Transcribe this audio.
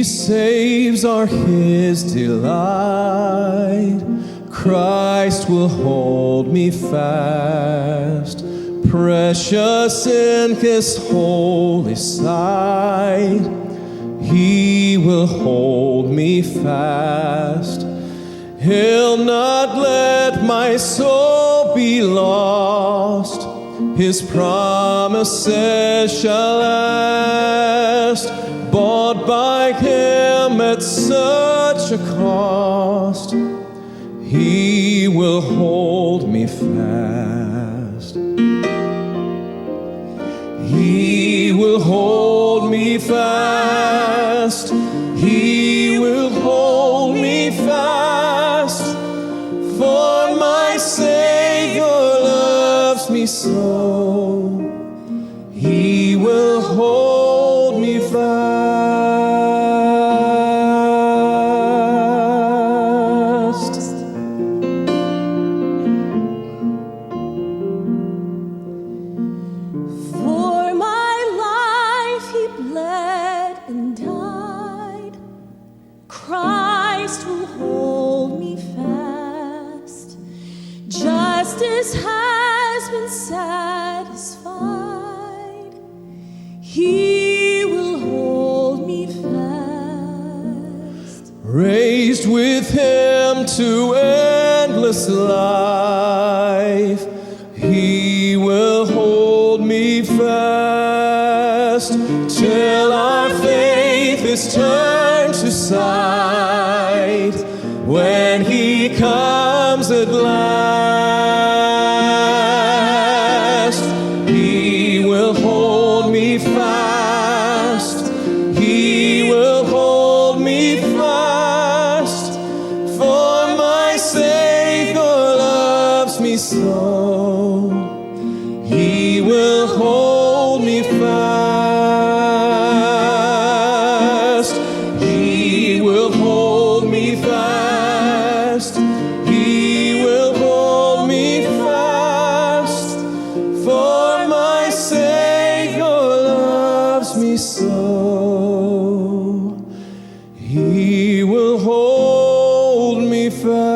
saves are his delight. Christ will hold me fast, precious in his holy sight. He will hold me fast. He'll not let my soul be lost. His promises shall last, bought by him at such a cost. He will hold me fast. He will hold me fast. He will hold me fast. For my Savior loves me so. He will hold me fast. For my life he bled and died. Christ will hold me fast. Justice has been satisfied. He will hold me fast. Raised with him to endless life, he will hold me fast till our faith is turned to sight, when he comes at last. He will hold me fast. He will hold me fast. For my Savior loves me so. He will hold me fast. He will hold me fast. He will hold me fast. For my Savior loves me so. He will hold me fast.